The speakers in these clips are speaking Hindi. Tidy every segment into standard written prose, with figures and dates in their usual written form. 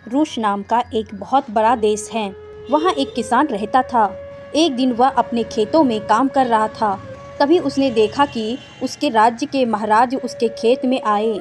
रूस नाम का एक बहुत बड़ा देश है। वहाँ एक किसान रहता था। एक दिन वह अपने खेतों में काम कर रहा था। तभी उसने देखा कि उसके राज्य के महाराज उसके खेत में आए।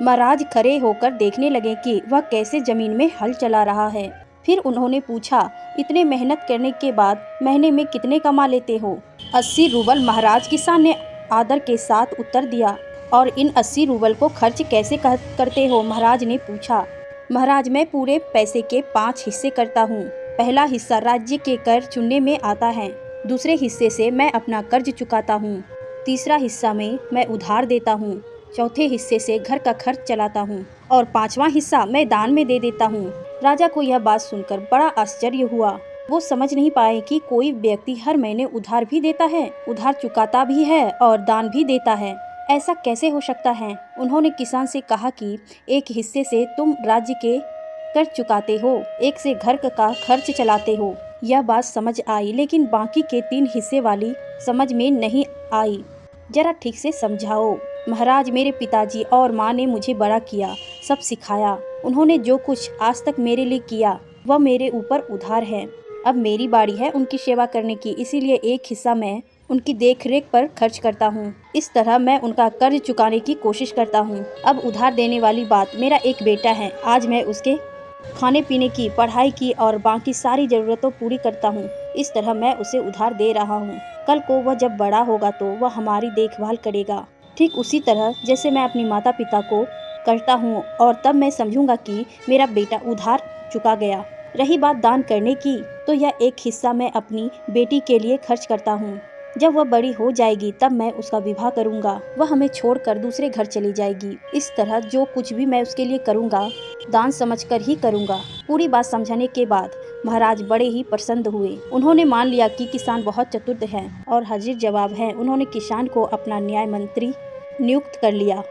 महाराज खड़े होकर देखने लगे कि वह कैसे जमीन में हल चला रहा है। फिर उन्होंने पूछा, इतने मेहनत करने के बाद महीने में कितने कमा लेते हो? 80 रूबल, महाराज किसान ने आदर के साथ उत्तर दिया। और इन 80 रूबल को खर्च कैसे करते हो? महाराज ने पूछा। महाराज, मैं पूरे पैसे के 5 हिस्से करता हूँ। पहला हिस्सा राज्य के कर चुनने में आता है, दूसरे हिस्से से मैं अपना कर्ज चुकाता हूँ, तीसरा हिस्सा में मैं उधार देता हूँ, चौथे हिस्से से घर का खर्च चलाता हूँ और 5वां हिस्सा मैं दान में दे देता हूँ। राजा को यह बात सुनकर बड़ा आश्चर्य हुआ। वो समझ नहीं पाए कि कोई व्यक्ति हर महीने उधार भी देता है, उधार चुकाता भी है और दान भी देता है। ऐसा कैसे हो सकता है? उन्होंने किसान से कहा कि एक हिस्से से तुम राज्य के कर चुकाते हो, एक से घर का खर्च चलाते हो। यह बात समझ आई, लेकिन बाकी के 3 हिस्से वाली समझ में नहीं आई। जरा ठीक से समझाओ। महाराज, मेरे पिताजी और माँ ने मुझे बड़ा किया, सब सिखाया। उन्होंने जो कुछ आज तक मेरे लिए किया वह मेरे ऊपर उधार है। अब मेरी बारी है उनकी सेवा करने की, इसीलिए एक हिस्सा मैं उनकी देखरेख पर खर्च करता हूँ। इस तरह मैं उनका कर्ज चुकाने की कोशिश करता हूँ। अब उधार देने वाली बात, मेरा एक बेटा है। आज मैं उसके खाने पीने की, पढ़ाई की और बाकी सारी ज़रूरतों पूरी करता हूँ। इस तरह मैं उसे उधार दे रहा हूँ। कल को वह जब बड़ा होगा तो वह हमारी देखभाल करेगा, ठीक उसी तरह जैसे मैं अपनी माता पिता को करता हूँ। और तब मैं समझूंगा कि मेरा बेटा उधार चुका गया। रही बात दान करने की, तो यह एक हिस्सा मैं अपनी बेटी के लिए खर्च करता हूँ। जब वह बड़ी हो जाएगी तब मैं उसका विवाह करूँगा। वह हमें छोड़कर दूसरे घर चली जाएगी। इस तरह जो कुछ भी मैं उसके लिए करूँगा दान समझकर ही करूँगा। पूरी बात समझाने के बाद महाराज बड़े ही प्रसन्न हुए। उन्होंने मान लिया कि किसान बहुत चतुर है और हाजिर जवाब है। उन्होंने किसान को अपना न्याय मंत्री नियुक्त कर लिया।